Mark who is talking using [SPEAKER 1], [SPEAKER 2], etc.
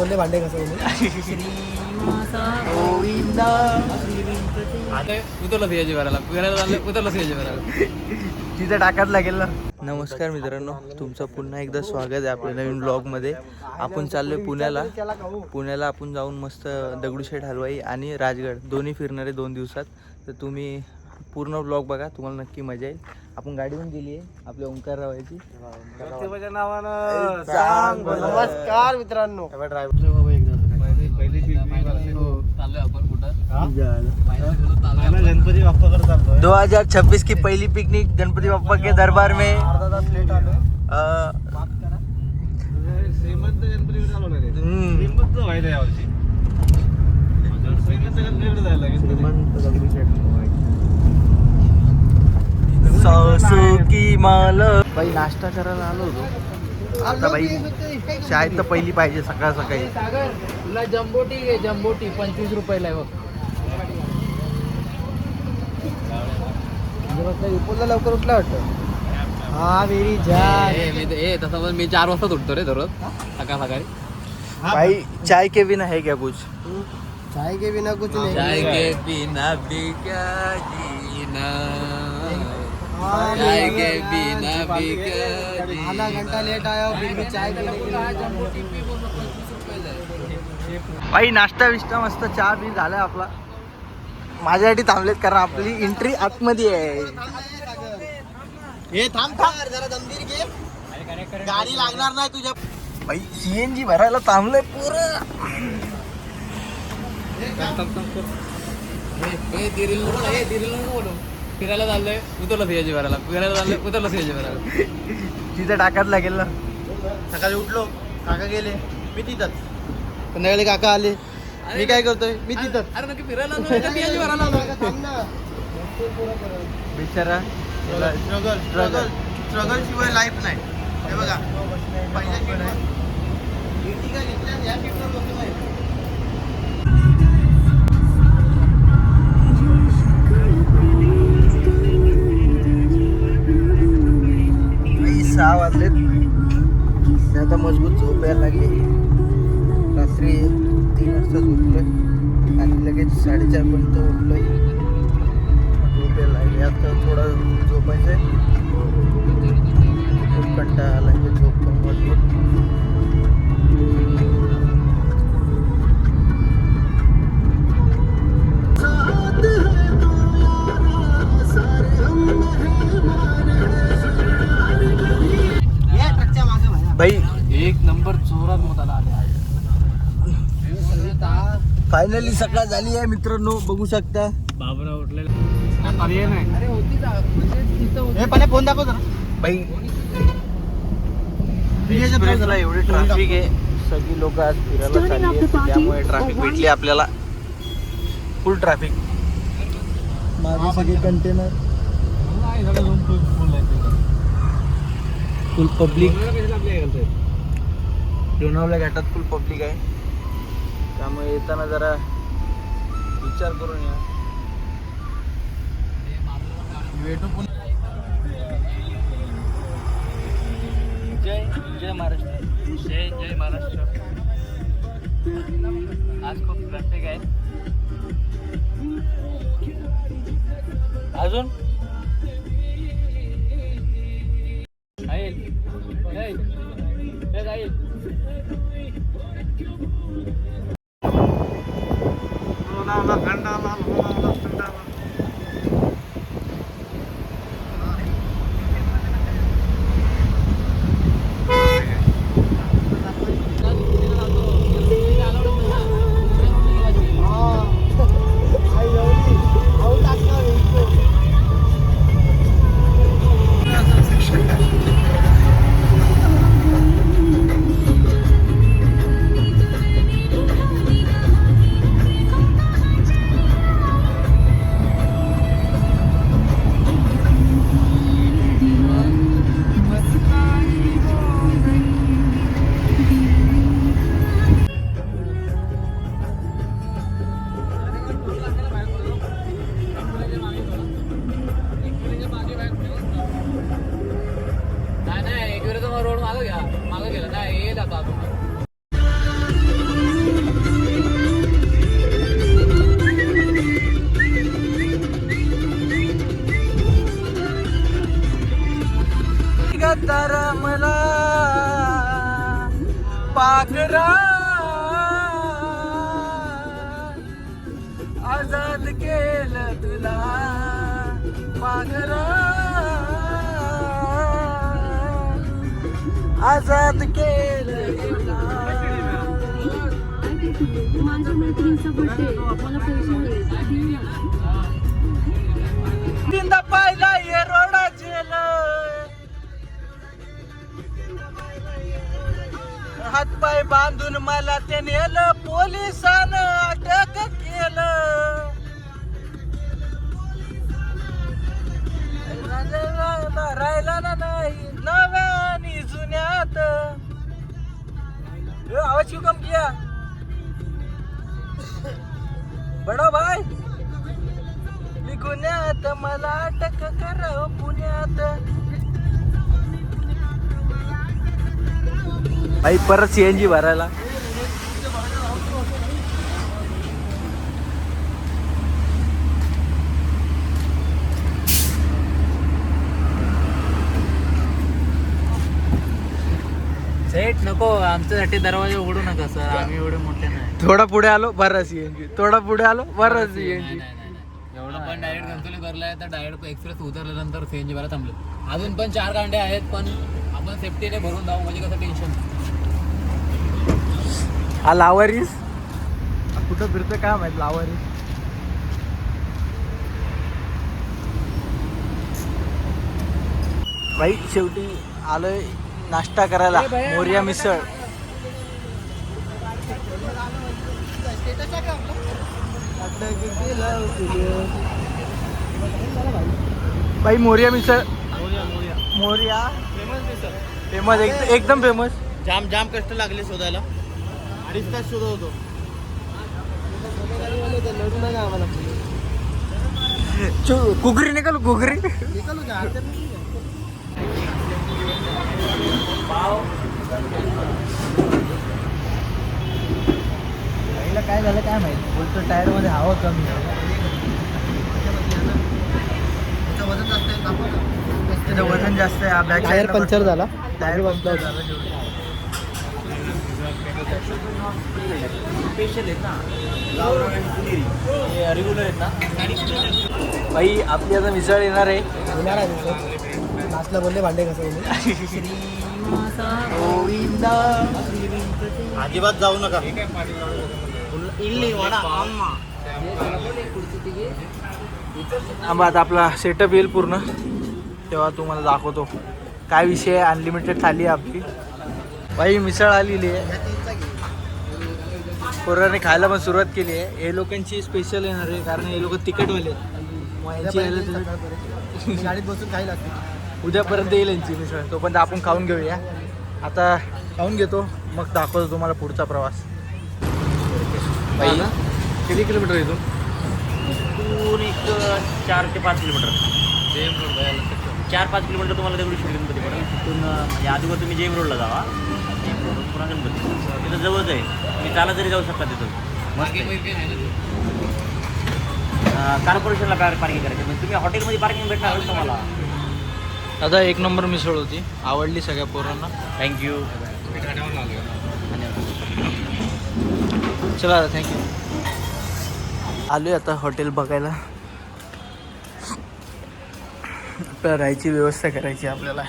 [SPEAKER 1] कोणते भांडे कसं
[SPEAKER 2] तिथं टाकाच लागेल ना. नमस्कार मित्रांनो, तुमचं पुन्हा एकदा स्वागत आहे आपल्या नवीन ब्लॉगमध्ये. आपण चाललोय पुण्याला आपण जाऊन मस्त दगडूशेठ हलवाई आणि राजगड दोन्ही फिरणार आहे 2 दिवसात. तर तुम्ही पूर्ण ब्लॉग बघा, तुम्हाला नक्की मजा येईल. आपण गाडीहून गेली आहे आपल्या ओंकाररावाची नावानं.
[SPEAKER 1] नमस्कार मित्रांनो. गणपती बाप्पाकडे चालतोय.
[SPEAKER 2] 2026 की पहली पिकनिक गणपति बाप्पा के दरबार में.
[SPEAKER 1] अर्धा तास लेट आलो.
[SPEAKER 3] श्रीमंत गणपती श्रीमंत व्हायला यावर्षी.
[SPEAKER 2] की माल बाई नाश्ता करायला आलो होतो. आता बाई शाळेत तर पहिली पाहिजे सकाळ सकाळी.
[SPEAKER 1] तुला जम्बोटी घे, जम्बोटी 25 रुपयाला आहे बघ. लवकर उठला वाटतं. हा मेरी जान.
[SPEAKER 3] तसं मी 4 वाजता उठतो रे दररोज सकाळ सकाळी.
[SPEAKER 2] भाई चाय के बिना है क्या कुछ?
[SPEAKER 1] चाय के बिना कुछ नहीं.
[SPEAKER 3] चाय के बिना भी क्या जीना, चाय के बिना भी क्या जीना.
[SPEAKER 1] आधा घंटा लेट आया और फिर भी चाय पीने के लिए.
[SPEAKER 2] भाई नाश्ता विष्टा मस्त चहा बी झाला आपला. माझ्यासाठी थांबलेत कारण आपली एंट्री आतमध्ये आहे.
[SPEAKER 1] हे थांब जरा दमदीर घे. गाडी लागणार नाही तुझ्या.
[SPEAKER 2] भाई सीएनजी भरायला थांबलंय पुरं.
[SPEAKER 3] फिरायला चाललोय, उतरलं सीएनजी भरायला. फिरायला चाललोय, उतरलं सीएनजी भरायला.
[SPEAKER 2] तिथं टाकाच लागेल ना.
[SPEAKER 1] सकाळी उठलो, काका गेले, मी तिथंच. संध्याकाळी काका आले, मी काय करतोय, मी तिथंच.
[SPEAKER 3] अरे नक्की फिरायला सीएनजी भरायला आलो.
[SPEAKER 2] बिचारा
[SPEAKER 1] स्ट्रगल शिवाय लाईफ नाही. हे बघा पहिल्या सीटवर Ertiga घेतल्या, या सीटवर बसलोय.
[SPEAKER 2] काही 6 वाजलेत. आता मजबूत झोप यायला लागली. रात्री 3 वाजता झोपलोय आणि लगेच 4:30 पर्यंत उठलोय. झोप यायला लागली. आता थोडं झोपायचंय. खूप कंटाळा आला, झोप पण वाटली. भाई
[SPEAKER 3] एक नंबर जोरात मोताला आले.
[SPEAKER 2] फायनली सकाळ झाली आहे मित्रांनो, बघू शकता.
[SPEAKER 3] बाबरा उठलेला पर्याय नाही.
[SPEAKER 1] अरे होती म्हणजे पण फोन दाखव जरा.
[SPEAKER 2] भाई एक्सप्रेसला एवढी ट्रॅफिक आहे. सगळी लोक आज फिरायला चालली आहेत, त्यामुळे ट्रॅफिक भेटली आपल्याला. फुल ट्रॅफिक. माझे सगळे कंटेनर फुल पब्लिक. लोणावळा घाटात फुल पब्लिक आहे, त्यामुळे येताना जरा विचार करून या. जय जय महाराष्ट्र.
[SPEAKER 3] जय महाराष्ट्र. आज खूप ट्रॅफिक आहे.
[SPEAKER 2] अजून आजाद केलं तुला पागला, आजाद केलं तुला.
[SPEAKER 4] माझ्या मैत्रिणीचा बर्थडे मला पैसे मिळेल.
[SPEAKER 2] तीनदा पाहिला ये रोडा जेल, हातपाय बांधून मला ते नेलं, पोलिसानं अटक केलं. राहिला ना नाही नव्या आणि जुन्यात. आवाज क्यों कम किया बडा भाई? मी गुन्ह्यात मला अटक कर पुण्यात. भाई परत CNG भरायला.
[SPEAKER 3] सेट नको, आमच्यासाठी दरवाजे उघडू नका सर, आम्ही एवढे मोठे नाही.
[SPEAKER 2] थोडा पुढे आलो बरं CNG, थोडा पुढे आलो बरं CNG.
[SPEAKER 3] एवढं आपण डायरेक्ट गंतवली भरलाय तर डायरेक्ट एक्सप्रेस उतरल्यानंतर CNG भरायला थांबलो. अजून पण 4 गांडे आहेत, पण आपण सेफ्टीने भरून जाऊ म्हणजे कसं टेन्शन.
[SPEAKER 2] हा लावारीस कुठं फिरतो काय माहित लावारीस. भाई शेवटी आलोय नाश्ता करायला मोरिया मिसळ. भाई मोरिया मिसळ, मोरिया फेमस, एकदम फेमस.
[SPEAKER 1] जाम जाम कष्ट लागले शोधायला, 2.5 तास शोधत होतो.
[SPEAKER 2] घुगरी निकाल घुगरी. पहिला काय झालं काय माहित, बोलतो टायर मध्ये हवा कमी. त्याचं वजन जास्त आहे. बॅक टायर पंक्चर झाला, टायर पंक्चर झाला. स्पेशल आहेत ना, रेग्युलर आहेत ना. भाई आपली आता मिसळ येणार आहे. नाचला बोलले भांडे कसं गोविंदा.
[SPEAKER 1] अजिबात जाऊ नका. इडली वडा आम्हा.
[SPEAKER 2] आंबा आता आपला सेटअप येईल पूर्ण तेव्हा तुम्हाला दाखवतो काय विषय आहे. अनलिमिटेड थाली आहे आपली. भाई मिसळ आलेली आहे, पोरांनी खायला पण सुरुवात केली आहे. हे लोकांची स्पेशल येणार आहे कारण हे लोक तिखटवाले आहेत.
[SPEAKER 1] गाडीत बसून खायला
[SPEAKER 2] उद्यापर्यंत येईल यांची मिसळ, तोपर्यंत आपण खाऊन घेऊया. आता खाऊन घेतो मग दाखवतो तुम्हाला पुढचा प्रवास.
[SPEAKER 3] भाई किती किलोमीटर इथून?
[SPEAKER 5] इथून एक 4 ते 5 किलोमीटर, 4-5 किलोमीटर तुम्हाला दगडूशेठ गणपती पडेल. तिथून म्हणजे अगोदर तुम्ही जेम रोडला जावा, जेम रोड पुन्हा गणपती तिथं जवळच आहे. तुम्ही चालत जरी जाऊ शकता तिथून. कॉर्पोरेशनला पार्किंग करायची, म्हणजे तुम्ही हॉटेलमध्ये पार्किंग भेटणार तुम्हाला.
[SPEAKER 2] आता 1 नंबर मिसळ होती, आवडली सगळ्या पोरांना.
[SPEAKER 5] थँक्यू.
[SPEAKER 2] चला थँक्यू. आलोय आता हॉटेल बघायला. आपल्याला राहायची व्यवस्था करायची आपल्याला.